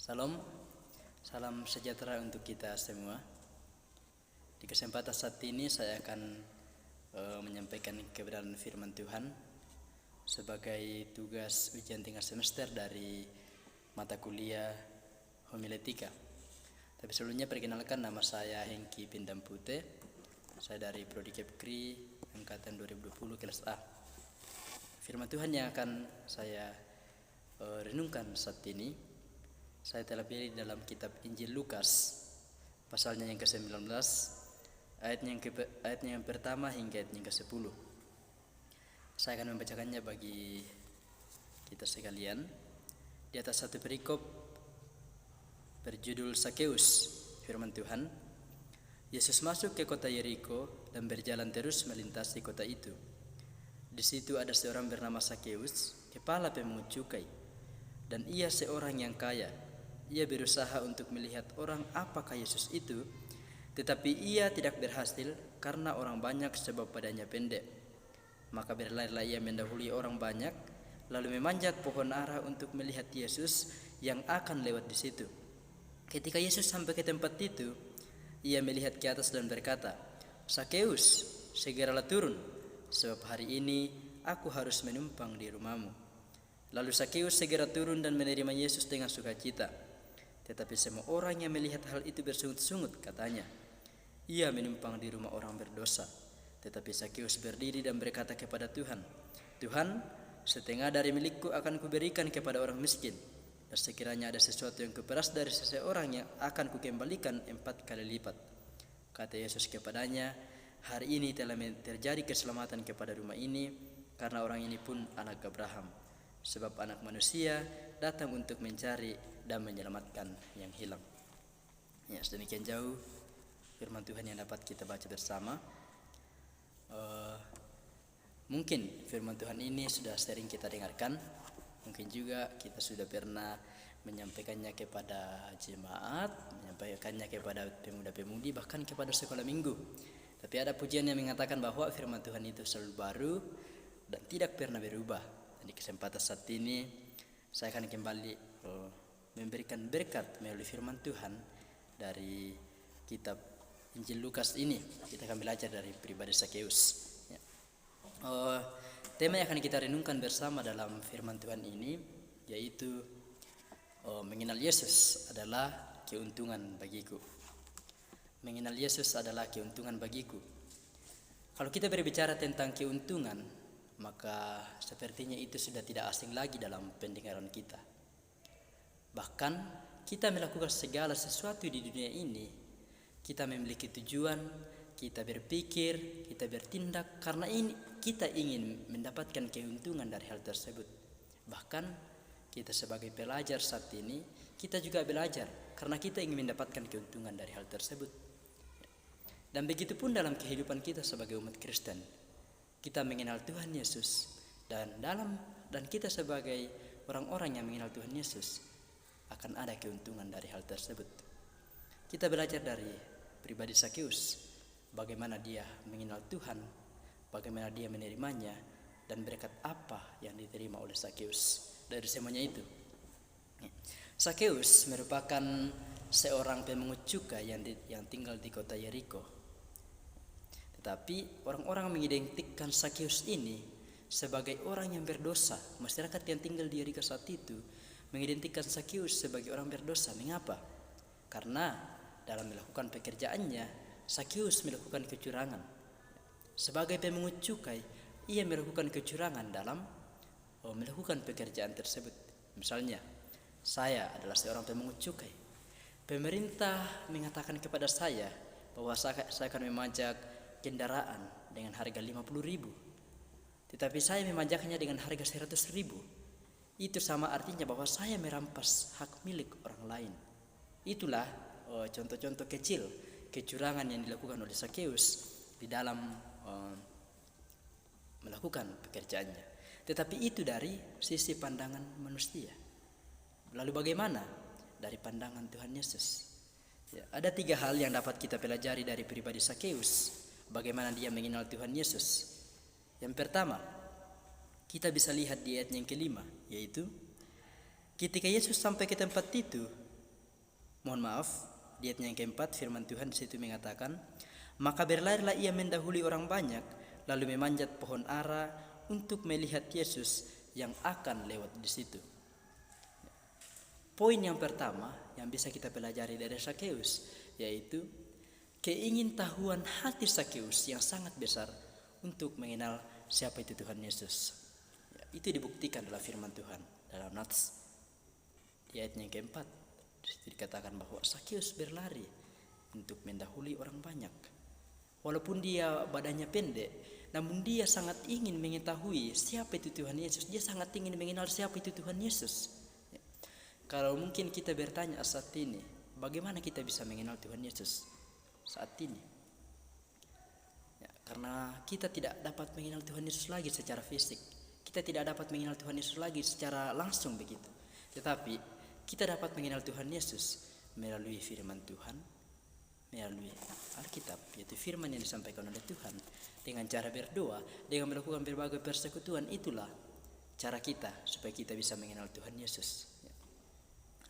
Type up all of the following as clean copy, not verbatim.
Salam, salam sejahtera untuk kita semua. Di kesempatan saat ini saya akan menyampaikan kebenaran firman Tuhan sebagai tugas ujian tengah semester dari mata kuliah homiletika. Tapi sebelumnya perkenalkan, nama saya Hengki Pindampute. Saya dari Prodi Kepkri angkatan 2020 kelas A. Firman Tuhan yang akan saya renungkan saat ini saya telah pilih dalam kitab Injil Lukas pasalnya yang ke-19 ayatnya yang pertama hingga ayatnya yang ke-10. Saya akan membacakannya bagi kita sekalian. Di atas satu perikop berjudul Sakeus, firman Tuhan, Yesus masuk ke kota Yeriko dan berjalan terus melintasi kota itu. Di situ ada seorang bernama Sakeus, kepala pemungut cukai, dan ia seorang yang kaya. Ia berusaha untuk melihat orang apakah Yesus itu, tetapi ia tidak berhasil karena orang banyak sebab badannya pendek. Maka berlarilah ia mendahului orang banyak, lalu memanjat pohon ara untuk melihat Yesus yang akan lewat di situ. Ketika Yesus sampai ke tempat itu, ia melihat ke atas dan berkata, "Sakeus, segeralah turun, sebab hari ini aku harus menumpang di rumahmu." Lalu Sakeus segera turun dan menerima Yesus dengan sukacita. Tetapi semua orang yang melihat hal itu bersungut-sungut, katanya, "Ia menumpang di rumah orang berdosa." Tetapi Sakeus berdiri dan berkata kepada Tuhan, "Tuhan, setengah dari milikku akan kuberikan kepada orang miskin, dan sekiranya ada sesuatu yang kuperas dari seseorang yang akan kukembalikan 4 kali lipat." Kata Yesus kepadanya, "Hari ini telah terjadi keselamatan kepada rumah ini, karena orang ini pun anak Abraham. Sebab anak manusia datang untuk mencari dan menyelamatkan yang hilang." Ya, sedemikian jauh firman Tuhan yang dapat kita baca bersama. Mungkin firman Tuhan ini sudah sering kita dengarkan, mungkin juga kita sudah pernah menyampaikannya kepada jemaat, menyampaikannya kepada pemuda-pemudi, bahkan kepada sekolah minggu. Tapi ada pujian yang mengatakan bahwa firman Tuhan itu selalu baru dan tidak pernah berubah. Dan di kesempatan saat ini saya akan kembali memberikan berkat melalui firman Tuhan dari kitab Injil Lukas ini. Kita akan belajar dari pribadi Sakeus. Tema yang akan kita renungkan bersama dalam firman Tuhan ini yaitu mengenal Yesus adalah keuntungan bagiku. Mengenal Yesus adalah keuntungan bagiku. Kalau kita berbicara tentang keuntungan, maka sepertinya itu sudah tidak asing lagi dalam pendengaran kita. Bahkan kita melakukan segala sesuatu di dunia ini, kita memiliki tujuan, kita berpikir, kita bertindak karena kita ingin mendapatkan keuntungan dari hal tersebut. Bahkan kita sebagai pelajar saat ini, kita juga belajar karena kita ingin mendapatkan keuntungan dari hal tersebut. Dan begitu pun dalam kehidupan kita sebagai umat Kristen, kita mengenal Tuhan Yesus dan kita sebagai orang-orang yang mengenal Tuhan Yesus akan ada keuntungan dari hal tersebut. Kita belajar dari pribadi Sakeus, bagaimana dia mengenal Tuhan, bagaimana dia menerimanya, dan berkat apa yang diterima oleh Sakeus dari semuanya itu. Sakeus merupakan seorang pemungut cukai yang tinggal di kota Yeriko. Tetapi orang-orang mengidentikan Sakeus ini sebagai orang yang berdosa. Masyarakat yang tinggal di Yeriko saat itu mengidentikan Sakeus sebagai orang berdosa. Mengapa? Karena dalam melakukan pekerjaannya, Sakeus melakukan kecurangan. Sebagai pemungut cukai, ia melakukan kecurangan dalam melakukan pekerjaan tersebut. Misalnya, saya adalah seorang pemungut cukai. Pemerintah mengatakan kepada saya bahwa saya akan memajak kendaraan dengan harga 50.000, tetapi saya memajaknya dengan harga 100.000. Itu sama artinya bahwa saya merampas hak milik orang lain. Itulah contoh-contoh kecil kecurangan yang dilakukan oleh Sakeus di dalam melakukan pekerjaannya. Tetapi itu dari sisi pandangan manusia. Lalu bagaimana dari pandangan Tuhan Yesus? Ya, ada 3 hal yang dapat kita pelajari dari pribadi Sakeus, bagaimana dia mengenal Tuhan Yesus. Yang pertama, kita bisa lihat di ayat yang ke-5, yaitu ketika Yesus sampai ke tempat itu, Mohon maaf, di ayat yang keempat firman Tuhan di situ mengatakan, maka berlarilah ia mendahului orang banyak, lalu memanjat pohon ara untuk melihat Yesus yang akan lewat di situ. Poin yang pertama yang bisa kita pelajari dari Sakeus yaitu keingintahuan hati Sakeus yang sangat besar untuk mengenal siapa itu Tuhan Yesus. Itu dibuktikan dalam firman Tuhan dalam Nats di ayat yang keempat. Disitu dikatakan bahwa Sakeus berlari untuk mendahului orang banyak. Walaupun dia badannya pendek, namun dia sangat ingin mengetahui siapa itu Tuhan Yesus. Dia sangat ingin mengenal siapa itu Tuhan Yesus. Kalau mungkin kita bertanya saat ini, bagaimana kita bisa mengenal Tuhan Yesus saat ini? Karena kita tidak dapat mengenal Tuhan Yesus lagi secara fisik. Kita tidak dapat mengenal Tuhan Yesus lagi secara langsung begitu. Tetapi kita dapat mengenal Tuhan Yesus melalui firman Tuhan, melalui Alkitab, yaitu firman yang disampaikan oleh Tuhan. Dengan cara berdoa, dengan melakukan berbagai persekutuan, itulah cara kita supaya kita bisa mengenal Tuhan Yesus.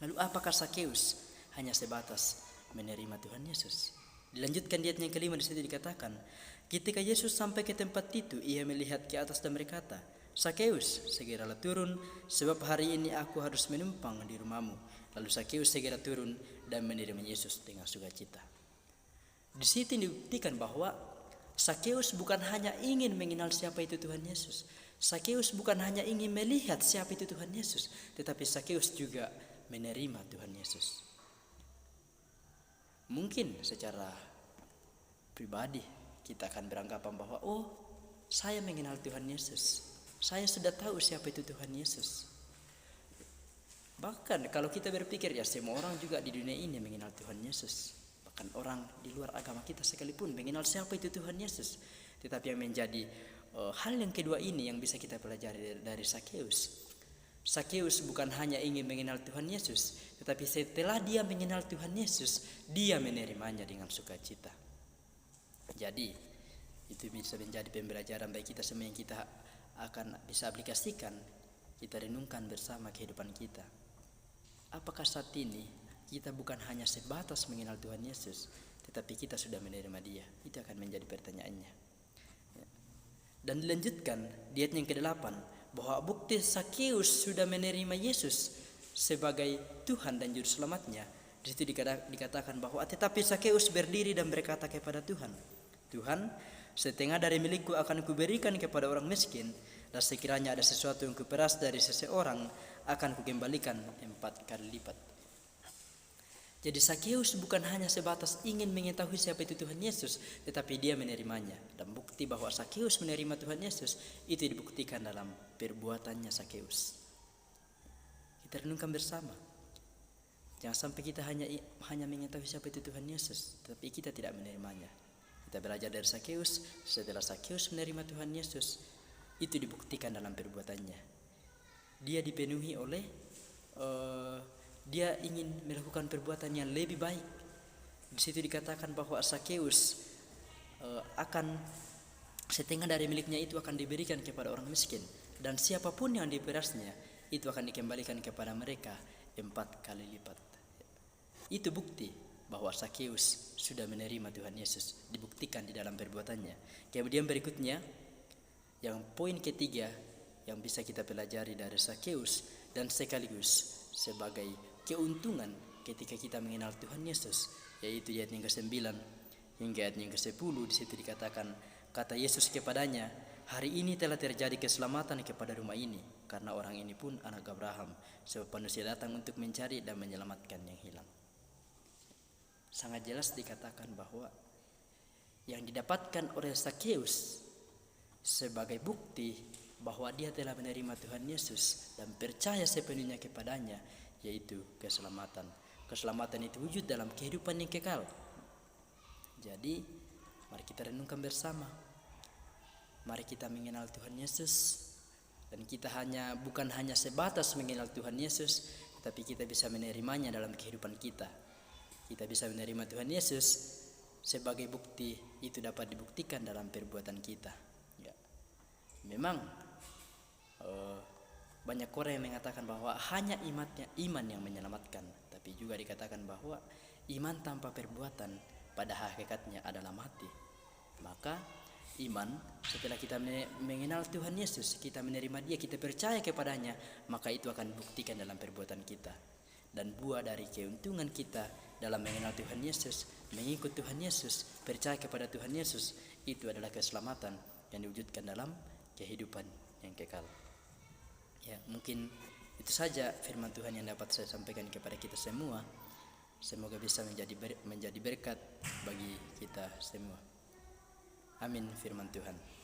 Lalu apakah Sakeus hanya sebatas menerima Tuhan Yesus? Dilanjutkan di ayat yang kelima, di situ dikatakan, ketika Yesus sampai ke tempat itu, ia melihat ke atas dan berkata, Sakeus, segeralah turun, sebab hari ini aku harus menumpang di rumahmu. Lalu Sakeus segera turun dan menerima Yesus dengan sukacita. Di situ dibuktikan bahwa Sakeus bukan hanya ingin mengenal siapa itu Tuhan Yesus. Sakeus bukan hanya ingin melihat siapa itu Tuhan Yesus, tetapi Sakeus juga menerima Tuhan Yesus. Mungkin secara pribadi kita akan beranggapan bahwa saya mengenal Tuhan Yesus. Saya sudah tahu siapa itu Tuhan Yesus. Bahkan kalau kita berpikir semua orang juga di dunia ini mengenal Tuhan Yesus. Bahkan orang di luar agama kita sekalipun mengenal siapa itu Tuhan Yesus. Tetapi yang menjadi hal yang kedua ini yang bisa kita pelajari dari Sakeus. Sakeus bukan hanya ingin mengenal Tuhan Yesus, tetapi setelah dia mengenal Tuhan Yesus, dia menerimanya dengan sukacita. Jadi, itu bisa menjadi pembelajaran bagi kita semua yang kita akan bisa aplikasikan, kita renungkan bersama kehidupan kita. Apakah saat ini kita bukan hanya sebatas mengenal Tuhan Yesus, tetapi kita sudah menerima Dia? Itu akan menjadi pertanyaannya. Dan dilanjutkan di ayat yang ke-8, bahwa bukti Sakeus sudah menerima Yesus sebagai Tuhan dan Juru Selamatnya. Di situ dikatakan bahwa tetapi Sakeus berdiri dan berkata kepada Tuhan, Tuhan, setengah dari milikku akan kuberikan kepada orang miskin, dan sekiranya ada sesuatu yang kuperas dari seseorang, akan kukembalikan 4 kali lipat. Jadi Sakeus bukan hanya sebatas ingin mengetahui siapa itu Tuhan Yesus, tetapi dia menerimanya. Dan bukti bahwa Sakeus menerima Tuhan Yesus itu dibuktikan dalam perbuatannya Sakeus. Kita renungkan bersama. Jangan sampai kita hanya mengetahui siapa itu Tuhan Yesus, tetapi kita tidak menerimanya. Kita belajar dari Sakeus. Setelah Sakeus menerima Tuhan Yesus, itu dibuktikan dalam perbuatannya. Dia dipenuhi oleh dia ingin melakukan perbuatan yang lebih baik. Di situ dikatakan bahwa Sakeus akan setengah dari miliknya itu akan diberikan kepada orang miskin, dan siapapun yang diperasnya itu akan dikembalikan kepada mereka 4 kali lipat. Itu bukti bahwa Sakeus sudah menerima Tuhan Yesus, dibuktikan di dalam perbuatannya. Kemudian berikutnya, yang poin ketiga yang bisa kita pelajari dari Sakeus dan sekaligus sebagai keuntungan ketika kita mengenal Tuhan Yesus, yaitu ayat yang ke-9 hingga ayat yang ke-10. Di situ dikatakan, kata Yesus kepadanya, hari ini telah terjadi keselamatan kepada rumah ini, karena orang ini pun anak Abraham, sebab manusia datang untuk mencari dan menyelamatkan yang hilang. Sangat jelas dikatakan bahwa yang didapatkan oleh Sakeus sebagai bukti bahwa dia telah menerima Tuhan Yesus dan percaya sepenuhnya kepadanya, yaitu keselamatan. Keselamatan itu wujud dalam kehidupan yang kekal. Jadi, mari kita renungkan bersama. Mari kita mengenal Tuhan Yesus, dan kita bukan hanya sebatas mengenal Tuhan Yesus, tetapi kita bisa menerimanya dalam kehidupan kita. Kita bisa menerima Tuhan Yesus sebagai bukti, itu dapat dibuktikan dalam perbuatan kita. Ya. Memang banyak orang yang mengatakan bahwa hanya iman yang menyelamatkan, Tapi juga dikatakan bahwa iman tanpa perbuatan pada hakikatnya adalah mati. Maka iman, setelah kita mengenal Tuhan Yesus, kita menerima Dia, kita percaya kepadanya, maka itu akan buktikan dalam perbuatan kita. Dan buah dari keuntungan kita dalam mengenal Tuhan Yesus, mengikut Tuhan Yesus, percaya kepada Tuhan Yesus, itu adalah keselamatan yang diwujudkan dalam kehidupan yang kekal. Ya, mungkin itu saja firman Tuhan yang dapat saya sampaikan kepada kita semua. Semoga bisa menjadi berkat bagi kita semua. Amin firman Tuhan.